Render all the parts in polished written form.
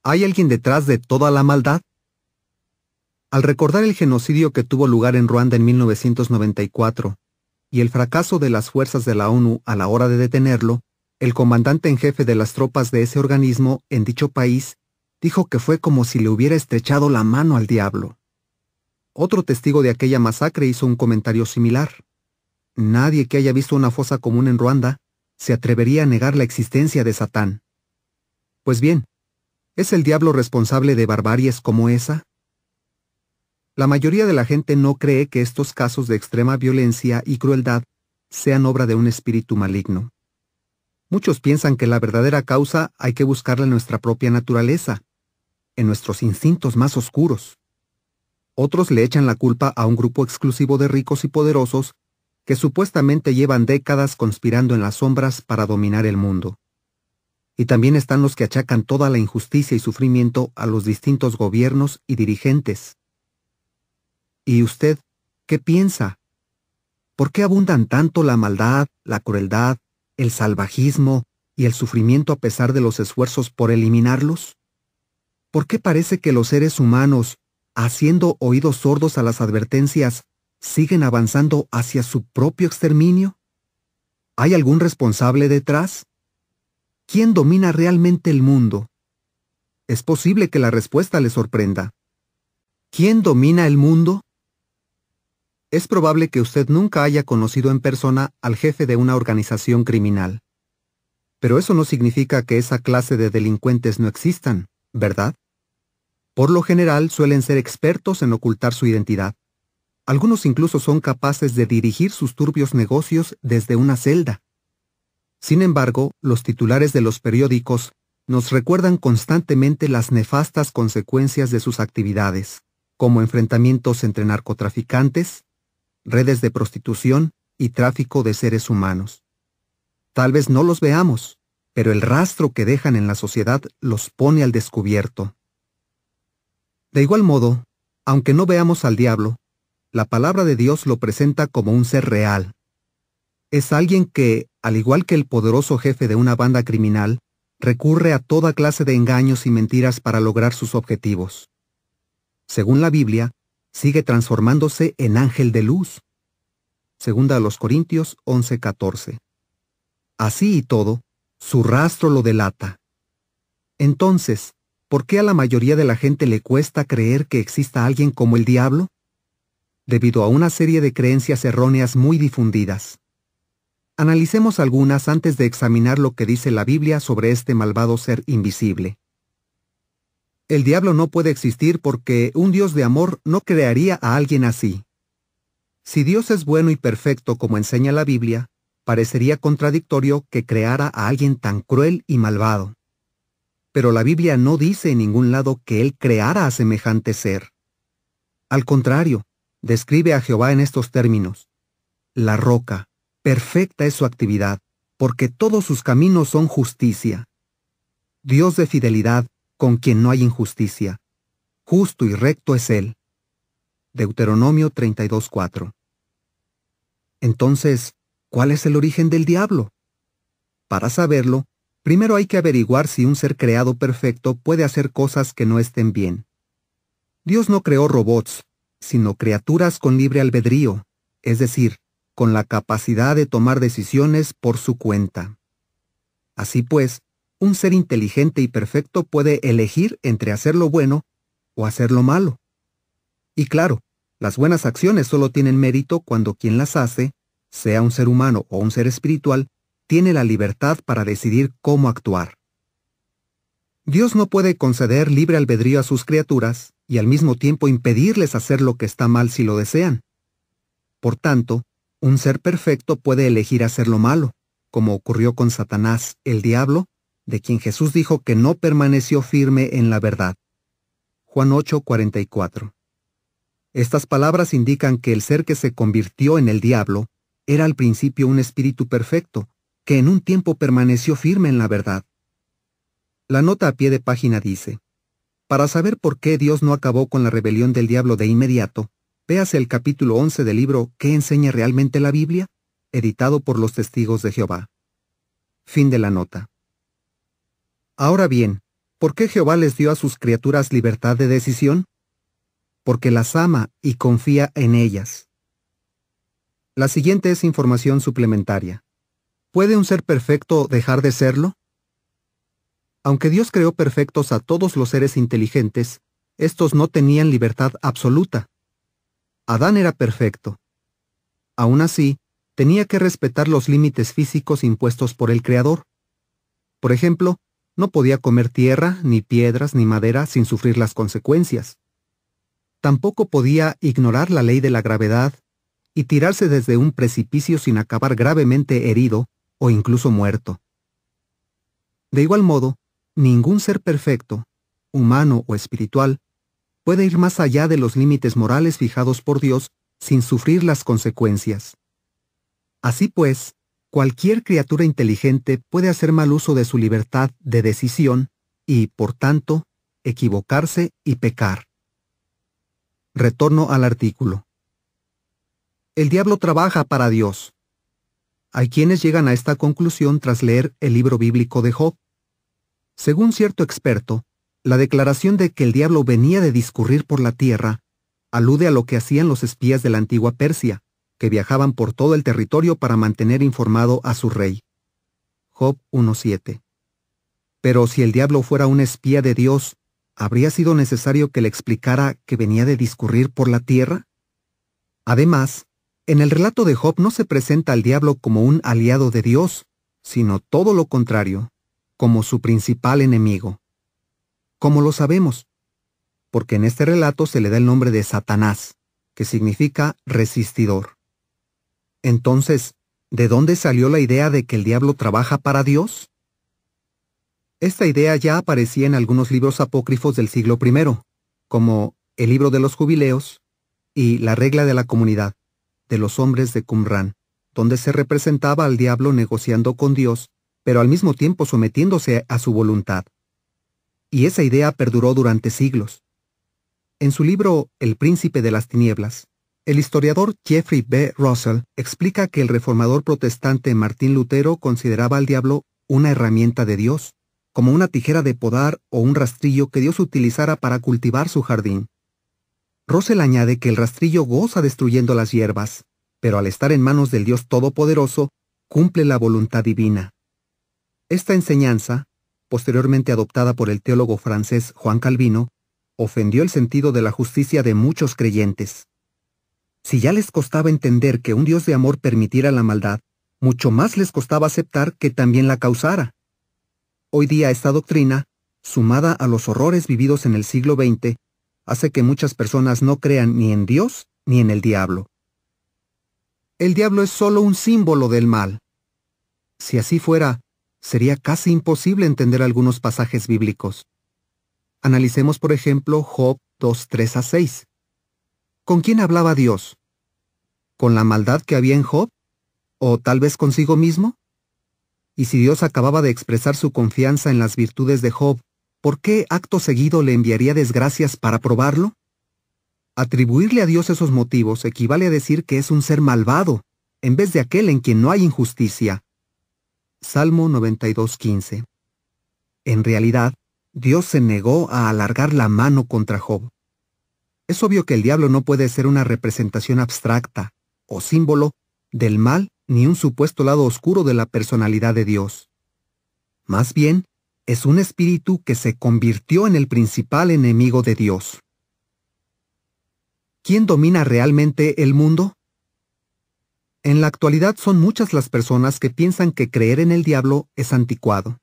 ¿Hay alguien detrás de toda la maldad? Al recordar el genocidio que tuvo lugar en Ruanda en 1994 y el fracaso de las fuerzas de la ONU a la hora de detenerlo, el comandante en jefe de las tropas de ese organismo en dicho país dijo que fue como si le hubiera estrechado la mano al diablo. Otro testigo de aquella masacre hizo un comentario similar. Nadie que haya visto una fosa común en Ruanda se atrevería a negar la existencia de Satán. Pues bien, ¿es el diablo responsable de barbaries como esa? La mayoría de la gente no cree que estos casos de extrema violencia y crueldad sean obra de un espíritu maligno. Muchos piensan que la verdadera causa hay que buscarla en nuestra propia naturaleza, en nuestros instintos más oscuros. Otros le echan la culpa a un grupo exclusivo de ricos y poderosos que supuestamente llevan décadas conspirando en las sombras para dominar el mundo. Y también están los que achacan toda la injusticia y sufrimiento a los distintos gobiernos y dirigentes. ¿Y usted qué piensa? ¿Por qué abundan tanto la maldad, la crueldad, el salvajismo y el sufrimiento a pesar de los esfuerzos por eliminarlos? ¿Por qué parece que los seres humanos, haciendo oídos sordos a las advertencias, siguen avanzando hacia su propio exterminio? ¿Hay algún responsable detrás? ¿Quién domina realmente el mundo? Es posible que la respuesta le sorprenda. ¿Quién domina el mundo? Es probable que usted nunca haya conocido en persona al jefe de una organización criminal. Pero eso no significa que esa clase de delincuentes no existan, ¿verdad? Por lo general suelen ser expertos en ocultar su identidad. Algunos incluso son capaces de dirigir sus turbios negocios desde una celda. Sin embargo, los titulares de los periódicos nos recuerdan constantemente las nefastas consecuencias de sus actividades, como enfrentamientos entre narcotraficantes, redes de prostitución y tráfico de seres humanos. Tal vez no los veamos, pero el rastro que dejan en la sociedad los pone al descubierto. De igual modo, aunque no veamos al diablo, la palabra de Dios lo presenta como un ser real. Es alguien que, al igual que el poderoso jefe de una banda criminal, recurre a toda clase de engaños y mentiras para lograr sus objetivos. Según la Biblia, sigue transformándose en ángel de luz. Segunda a los Corintios 11:14. Así y todo, su rastro lo delata. Entonces, ¿por qué a la mayoría de la gente le cuesta creer que exista alguien como el diablo? Debido a una serie de creencias erróneas muy difundidas. Analicemos algunas antes de examinar lo que dice la Biblia sobre este malvado ser invisible. El diablo no puede existir porque un Dios de amor no crearía a alguien así. Si Dios es bueno y perfecto como enseña la Biblia, parecería contradictorio que creara a alguien tan cruel y malvado. Pero la Biblia no dice en ningún lado que Él creara a semejante ser. Al contrario, describe a Jehová en estos términos: la roca, perfecta es su actividad, porque todos sus caminos son justicia. Dios de fidelidad, con quien no hay injusticia. Justo y recto es Él. Deuteronomio 32:4. Entonces, ¿cuál es el origen del diablo? Para saberlo, primero hay que averiguar si un ser creado perfecto puede hacer cosas que no estén bien. Dios no creó robots, sino criaturas con libre albedrío, es decir, con la capacidad de tomar decisiones por su cuenta. Así pues, un ser inteligente y perfecto puede elegir entre hacer lo bueno o hacer lo malo. Y claro, las buenas acciones solo tienen mérito cuando quien las hace, sea un ser humano o un ser espiritual, tiene la libertad para decidir cómo actuar. Dios no puede conceder libre albedrío a sus criaturas y al mismo tiempo impedirles hacer lo que está mal si lo desean. Por tanto, un ser perfecto puede elegir hacer lo malo, como ocurrió con Satanás, el diablo, de quien Jesús dijo que no permaneció firme en la verdad. Juan 8:44. Estas palabras indican que el ser que se convirtió en el diablo era al principio un espíritu perfecto, que en un tiempo permaneció firme en la verdad. La nota a pie de página dice: para saber por qué Dios no acabó con la rebelión del diablo de inmediato, véase el capítulo 11 del libro ¿Qué enseña realmente la Biblia?, editado por los Testigos de Jehová. Fin de la nota. Ahora bien, ¿Por qué Jehová les dio a sus criaturas libertad de decisión? Porque las ama y confía en ellas. La siguiente es información suplementaria. ¿Puede un ser perfecto dejar de serlo? Aunque Dios creó perfectos a todos los seres inteligentes, estos no tenían libertad absoluta. Adán era perfecto. Aún así, tenía que respetar los límites físicos impuestos por el Creador. Por ejemplo, no podía comer tierra, ni piedras, ni madera sin sufrir las consecuencias. Tampoco podía ignorar la ley de la gravedad y tirarse desde un precipicio sin acabar gravemente herido o incluso muerto. De igual modo, ningún ser perfecto, humano o espiritual, puede ir más allá de los límites morales fijados por Dios sin sufrir las consecuencias. Así pues, cualquier criatura inteligente puede hacer mal uso de su libertad de decisión y, por tanto, equivocarse y pecar. Retorno al artículo. El diablo trabaja para Dios. Hay quienes llegan a esta conclusión tras leer el libro bíblico de Job. Según cierto experto, la declaración de que el diablo venía de discurrir por la tierra alude a lo que hacían los espías de la antigua Persia, que viajaban por todo el territorio para mantener informado a su rey. Job 1:7. Pero si el diablo fuera un espía de Dios, ¿habría sido necesario que le explicara que venía de discurrir por la tierra? Además, en el relato de Job no se presenta al diablo como un aliado de Dios, sino todo lo contrario, como su principal enemigo. ¿Cómo lo sabemos? Porque en este relato se le da el nombre de Satanás, que significa resistidor. Entonces, ¿de dónde salió la idea de que el diablo trabaja para Dios? Esta idea ya aparecía en algunos libros apócrifos del siglo I, como el Libro de los Jubileos y La Regla de la Comunidad, de los hombres de Qumrán, donde se representaba al diablo negociando con Dios, pero al mismo tiempo sometiéndose a su voluntad. Y esa idea perduró durante siglos. En su libro El Príncipe de las Tinieblas, el historiador Jeffrey B. Russell explica que el reformador protestante Martín Lutero consideraba al diablo una herramienta de Dios, como una tijera de podar o un rastrillo que Dios utilizara para cultivar su jardín. Russell añade que el rastrillo goza destruyendo las hierbas, pero al estar en manos del Dios Todopoderoso, cumple la voluntad divina. Esta enseñanza, posteriormente adoptada por el teólogo francés Juan Calvino, ofendió el sentido de la justicia de muchos creyentes. Si ya les costaba entender que un Dios de amor permitiera la maldad, mucho más les costaba aceptar que también la causara. Hoy día esta doctrina, sumada a los horrores vividos en el siglo XX, hace que muchas personas no crean ni en Dios ni en el diablo. El diablo es solo un símbolo del mal. Si así fuera, sería casi imposible entender algunos pasajes bíblicos. Analicemos, por ejemplo, Job 2:3-6. ¿Con quién hablaba Dios? ¿Con la maldad que había en Job? ¿O tal vez consigo mismo? Y si Dios acababa de expresar su confianza en las virtudes de Job, ¿por qué acto seguido le enviaría desgracias para probarlo? Atribuirle a Dios esos motivos equivale a decir que es un ser malvado, en vez de aquel en quien no hay injusticia. Salmo 92:15. En realidad, Dios se negó a alargar la mano contra Job. Es obvio que el diablo no puede ser una representación abstracta o símbolo del mal ni un supuesto lado oscuro de la personalidad de Dios. Más bien, es un espíritu que se convirtió en el principal enemigo de Dios. ¿Quién domina realmente el mundo? En la actualidad son muchas las personas que piensan que creer en el diablo es anticuado.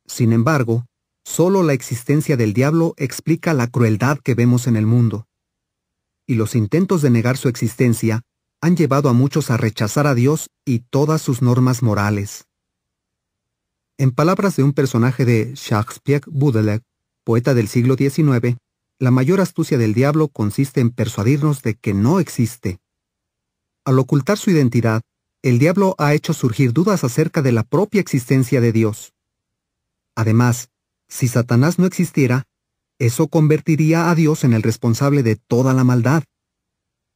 Sin embargo, solo la existencia del diablo explica la crueldad que vemos en el mundo. Y los intentos de negar su existencia han llevado a muchos a rechazar a Dios y todas sus normas morales. En palabras de un personaje de Jacques-Pierre Baudelaire, poeta del siglo XIX, la mayor astucia del diablo consiste en persuadirnos de que no existe. Al ocultar su identidad, el diablo ha hecho surgir dudas acerca de la propia existencia de Dios. Además, si Satanás no existiera, eso convertiría a Dios en el responsable de toda la maldad.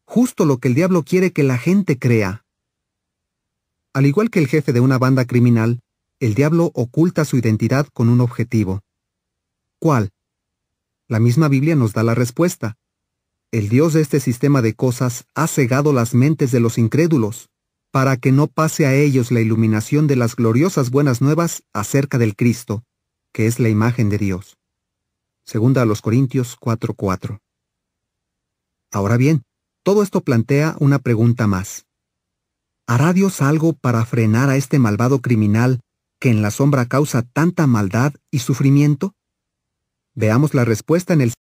Justo lo que el diablo quiere que la gente crea. Al igual que el jefe de una banda criminal, el diablo oculta su identidad con un objetivo: ¿Cuál? La misma Biblia nos da la respuesta. El Dios de este sistema de cosas ha cegado las mentes de los incrédulos, para que no pase a ellos la iluminación de las gloriosas buenas nuevas acerca del Cristo, que es la imagen de Dios. Segunda a los Corintios 4:4. Ahora bien, todo esto plantea una pregunta más. ¿Hará Dios algo para frenar a este malvado criminal que en la sombra causa tanta maldad y sufrimiento? Veamos la respuesta en el